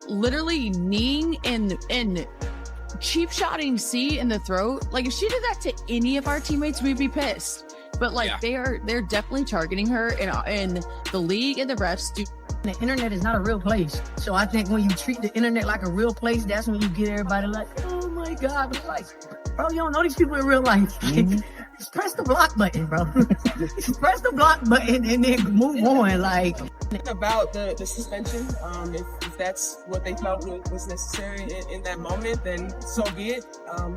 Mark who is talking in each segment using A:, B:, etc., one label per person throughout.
A: literally kneeing and cheap shotting C in the throat. Like, if she did that to any of our teammates, we'd be pissed. But like, they're definitely targeting her, and the league and the refs do.
B: The internet is not a real place. So I think when you treat the internet like a real place, that's when you get everybody like, oh my God. But like, bro, you don't know these people in real life. Just press the block button, bro. Just press the block button and then move on. Like,
C: about the suspension, if that's what they felt was necessary in that moment, then so be it.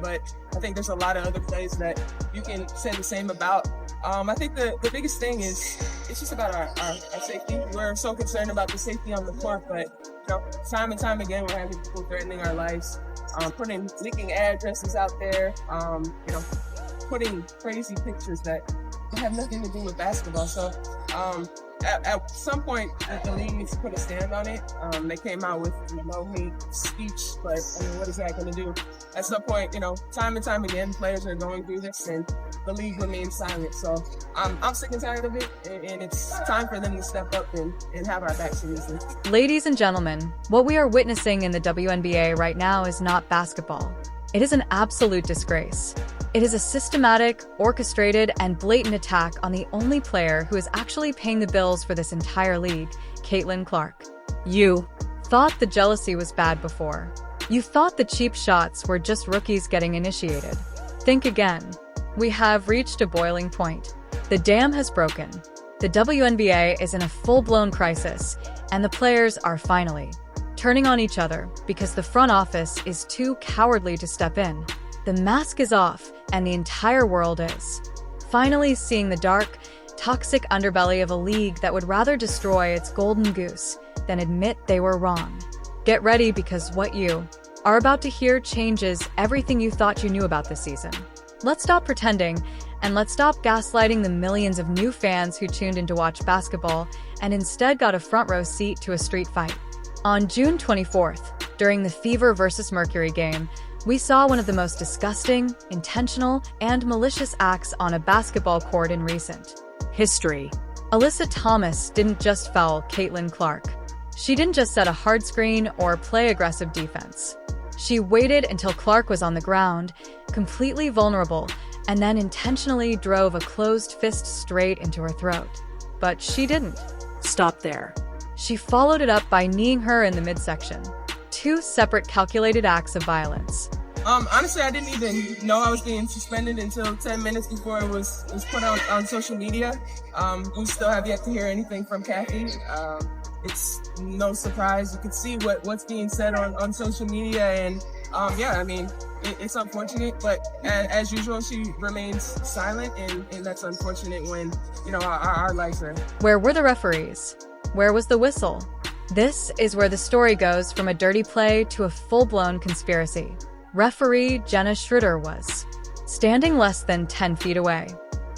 C: But I think there's a lot of other plays that you can say the same about. I think the biggest thing is it's just about our safety. We're so concerned about the safety on the court, but time and time again we're having people threatening our lives, leaking addresses out there, putting crazy pictures that have nothing to do with basketball. So at some point, the league needs to put a stand on it. They came out with no hate speech, but I mean, what is that going to do? At some point, time and time again, players are going through this, and the league remains silent. So I'm sick and tired of it, and it's time for them to step up and have our back seriously.
D: Ladies and gentlemen, what we are witnessing in the WNBA right now is not basketball. It is an absolute disgrace. It is a systematic, orchestrated, and blatant attack on the only player who is actually paying the bills for this entire league, Caitlin Clark. You thought the jealousy was bad before. You thought the cheap shots were just rookies getting initiated. Think again. We have reached a boiling point. The dam has broken. The WNBA is in a full-blown crisis, and the players are finally turning on each other because the front office is too cowardly to step in. The mask is off, and the entire world is finally seeing the dark, toxic underbelly of a league that would rather destroy its golden goose than admit they were wrong. Get ready, because what you are about to hear changes everything you thought you knew about this season. Let's stop pretending, and let's stop gaslighting the millions of new fans who tuned in to watch basketball and instead got a front row seat to a street fight. On June 24th, during the Fever versus Mercury game, we saw one of the most disgusting, intentional, and malicious acts on a basketball court in recent history. Alyssa Thomas didn't just foul Caitlin Clark. She didn't just set a hard screen or play aggressive defense. She waited until Clark was on the ground, completely vulnerable, and then intentionally drove a closed fist straight into her throat. But she didn't stop there. She followed it up by kneeing her in the midsection. Two separate calculated acts of violence.
C: Honestly, I didn't even know I was being suspended until 10 minutes before it was put on social media. We still have yet to hear anything from Kathy. It's no surprise. You can see what's being said on social media, and it's unfortunate, but as usual, she remains silent, and that's unfortunate when, our lives are.
D: Where were the referees? Where was the whistle? This is where the story goes from a dirty play to a full-blown conspiracy. Referee Jenna Schroeder was standing less than 10 feet away.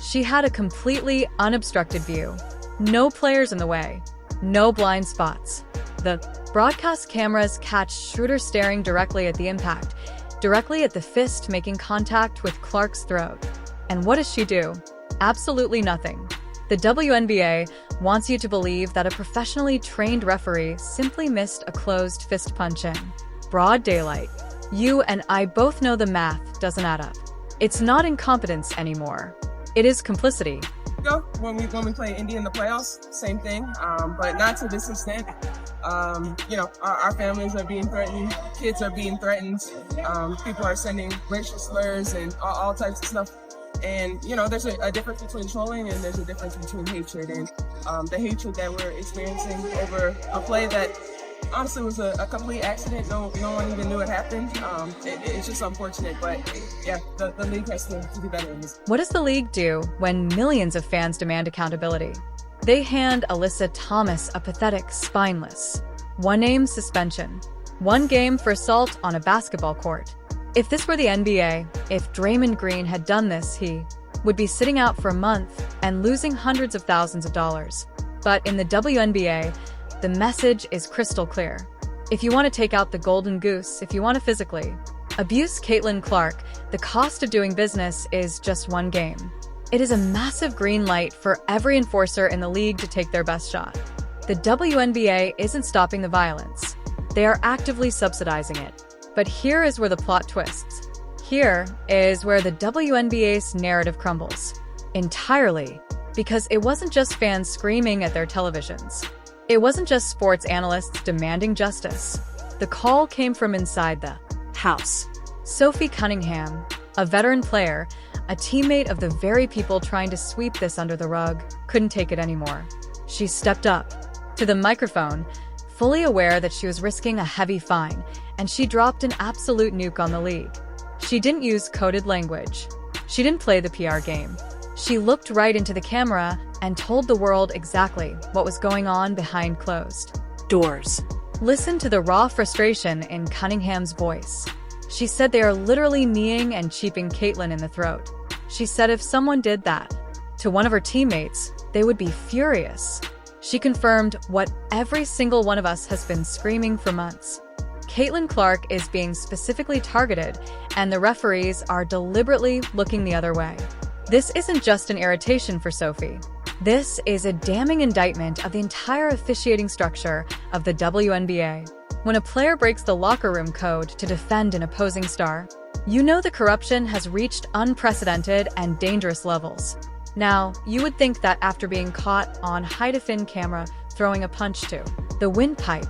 D: She had a completely unobstructed view. No players in the way. No blind spots. The broadcast cameras catch Schroeder staring directly at the impact, directly at the fist making contact with Clark's throat. And what does she do? Absolutely nothing. The WNBA wants you to believe that a professionally trained referee simply missed a closed fist punch in broad daylight. You and I both know the math doesn't add up. It's not incompetence anymore. It is complicity.
C: When we play Indy in the playoffs, same thing, but not to this extent. Our families are being threatened, kids are being threatened, people are sending racial slurs and all types of stuff. And, there's a difference between trolling and there's a difference between hatred. And the hatred that we're experiencing over a play that honestly was a complete accident. No one even knew it happened. It's just unfortunate, but yeah, the league has to do better in this.
D: What does the league do when millions of fans demand accountability? They hand Alyssa Thomas a pathetic, spineless, one-name suspension. 1 game for assault on a basketball court. If this were the NBA, if Draymond Green had done this, he would be sitting out for a month and losing hundreds of thousands of dollars. But in the WNBA, the message is crystal clear. If you want to take out the golden goose, if you want to physically abuse Caitlin Clark, the cost of doing business is just 1 game. It is a massive green light for every enforcer in the league to take their best shot. The WNBA isn't stopping the violence. They are actively subsidizing it. But here is where the plot twists. Here is where the WNBA's narrative crumbles. Entirely. Because it wasn't just fans screaming at their televisions. It wasn't just sports analysts demanding justice. The call came from inside the house. Sophie Cunningham, a veteran player, a teammate of the very people trying to sweep this under the rug, couldn't take it anymore. She stepped up to the microphone, fully aware that she was risking a heavy fine, and she dropped an absolute nuke on the league. She didn't use coded language. She didn't play the PR game. She looked right into the camera and told the world exactly what was going on behind closed doors. Listen to the raw frustration in Cunningham's voice. She said they are literally kneeing and cheeping Caitlyn in the throat. She said if someone did that to one of her teammates, they would be furious. She confirmed what every single one of us has been screaming for months. Caitlin Clark is being specifically targeted, and the referees are deliberately looking the other way. This isn't just an irritation for Sophie. This is a damning indictment of the entire officiating structure of the WNBA. When a player breaks the locker room code to defend an opposing star, you know the corruption has reached unprecedented and dangerous levels. Now, you would think that after being caught on high-defin camera throwing a punch to the windpipe,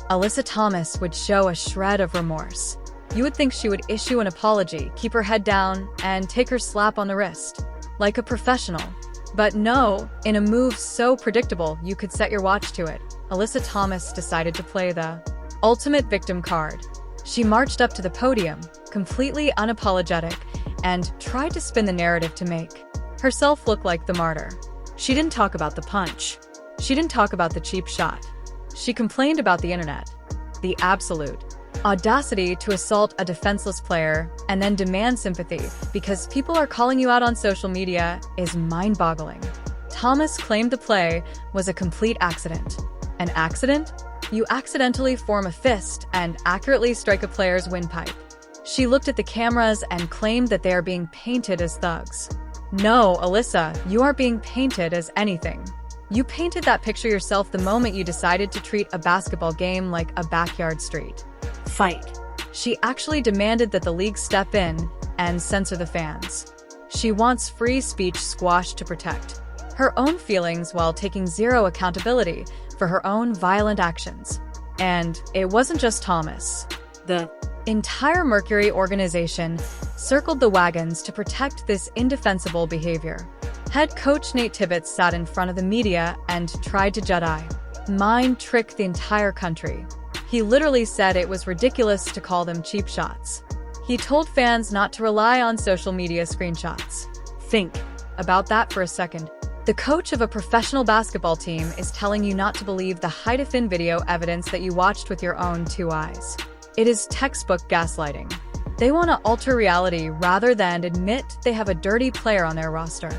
D: Alyssa Thomas would show a shred of remorse. You would think she would issue an apology, keep her head down, and take her slap on the wrist, like a professional. But no, in a move so predictable you could set your watch to it, Alyssa Thomas decided to play the ultimate victim card. She marched up to the podium, completely unapologetic, and tried to spin the narrative to make herself look like the martyr. She didn't talk about the punch. She didn't talk about the cheap shot. She complained about the internet. The absolute audacity to assault a defenseless player and then demand sympathy because people are calling you out on social media is mind-boggling. Thomas claimed the play was a complete accident. An accident? You accidentally form a fist and accurately strike a player's windpipe. She looked at the cameras and claimed that they are being painted as thugs. No, Alyssa, you aren't being painted as anything. You painted that picture yourself the moment you decided to treat a basketball game like a backyard street fight. She actually demanded that the league step in and censor the fans. She wants free speech squashed to protect her own feelings while taking zero accountability for her own violent actions. And it wasn't just Thomas. The entire Mercury organization circled the wagons to protect this indefensible behavior. Head coach Nate Tibbetts sat in front of the media and tried to Jedi mind trick the entire country. He literally said it was ridiculous to call them cheap shots. He told fans not to rely on social media screenshots. Think about that for a second. The coach of a professional basketball team is telling you not to believe the high-defin video evidence that you watched with your own two eyes. It is textbook gaslighting. They want to alter reality rather than admit they have a dirty player on their roster.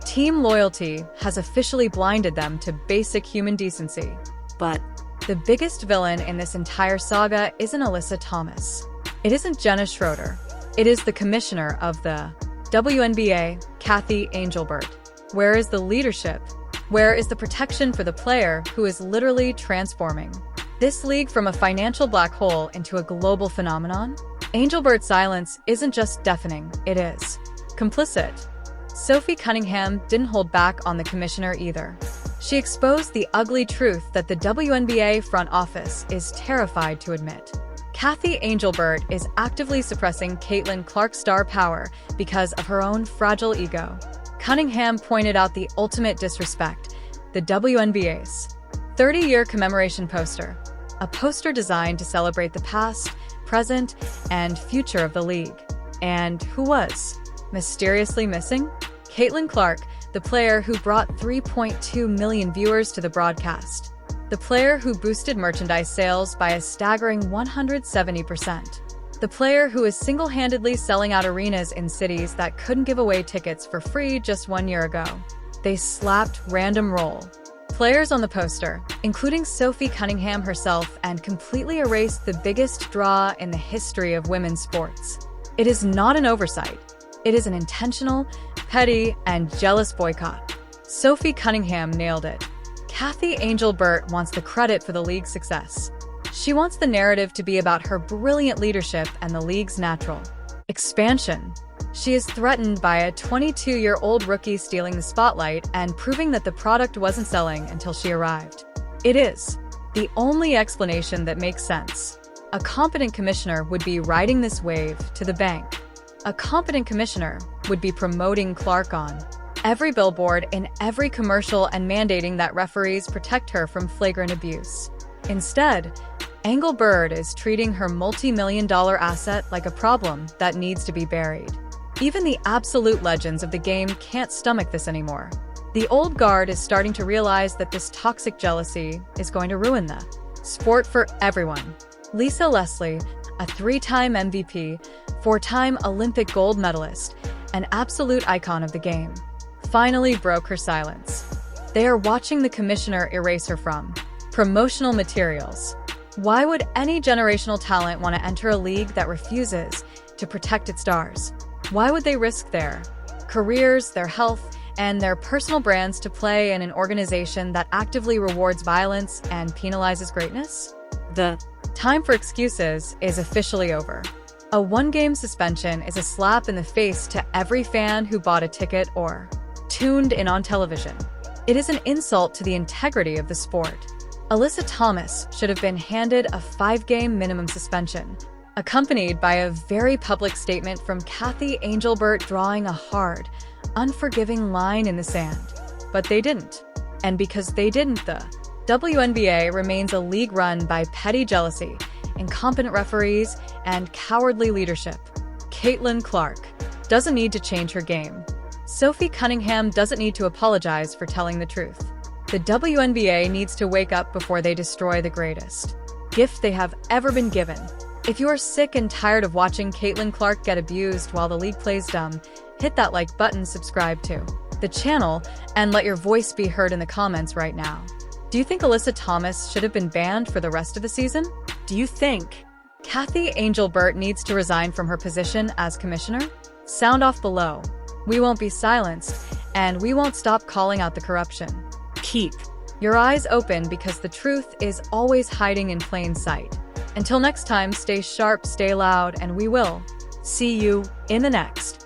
D: Team loyalty has officially blinded them to basic human decency. But the biggest villain in this entire saga isn't Alyssa Thomas. It isn't Jenna Schroeder. It is the commissioner of the WNBA, Kathy Angelbert. Where is the leadership? Where is the protection for the player who is literally transforming this league from a financial black hole into a global phenomenon? Angelbert's silence isn't just deafening, it is complicit. Sophie Cunningham didn't hold back on the commissioner either. She exposed the ugly truth that the WNBA front office is terrified to admit. Kathy Angelbert is actively suppressing Caitlin Clark's star power because of her own fragile ego. Cunningham pointed out the ultimate disrespect, the WNBA's 30-year commemoration poster, a poster designed to celebrate the past, present, and future of the league. And who was mysteriously missing? Caitlin Clark, the player who brought 3.2 million viewers to the broadcast. The player who boosted merchandise sales by a staggering 170%. The player who is single-handedly selling out arenas in cities that couldn't give away tickets for free just 1 year ago. They slapped random role players on the poster, including Sophie Cunningham herself, and completely erased the biggest draw in the history of women's sports. It is not an oversight. It is an intentional, petty, and jealous boycott. Sophie Cunningham nailed it. Kathy Angelbert wants the credit for the league's success. She wants the narrative to be about her brilliant leadership and the league's natural expansion. She is threatened by a 22-year-old rookie stealing the spotlight and proving that the product wasn't selling until she arrived. It is the only explanation that makes sense. A competent commissioner would be riding this wave to the bank. A competent commissioner would be promoting Clark on every billboard, in every commercial, and mandating that referees protect her from flagrant abuse. Instead, Engelbert is treating her multi-million-dollar asset like a problem that needs to be buried. Even the absolute legends of the game can't stomach this anymore. The old guard is starting to realize that this toxic jealousy is going to ruin the sport for everyone. Lisa Leslie, a 3-time MVP, 4-time Olympic gold medalist, an absolute icon of the game, finally broke her silence. They are watching the commissioner erase her from promotional materials. Why would any generational talent want to enter a league that refuses to protect its stars? Why would they risk their careers, their health, and their personal brands to play in an organization that actively rewards violence and penalizes greatness? The time for excuses is officially over. A 1-game suspension is a slap in the face to every fan who bought a ticket or tuned in on television. It is an insult to the integrity of the sport. Alyssa Thomas should have been handed a 5-game minimum suspension, accompanied by a very public statement from Kathy Angelbert drawing a hard, unforgiving line in the sand. But they didn't. And because they didn't, the WNBA remains a league run by petty jealousy, incompetent referees, and cowardly leadership. Caitlin Clark doesn't need to change her game. Sophie Cunningham doesn't need to apologize for telling the truth. The WNBA needs to wake up before they destroy the greatest gift they have ever been given. If you are sick and tired of watching Caitlin Clark get abused while the league plays dumb, hit that like button, subscribe to the channel, and let your voice be heard in the comments right now. Do you think Alyssa Thomas should have been banned for the rest of the season? Do you think Kathy Angelbert needs to resign from her position as commissioner? Sound off below. We won't be silenced, and we won't stop calling out the corruption. Keep your eyes open, because the truth is always hiding in plain sight. Until next time, stay sharp, stay loud, and we will see you in the next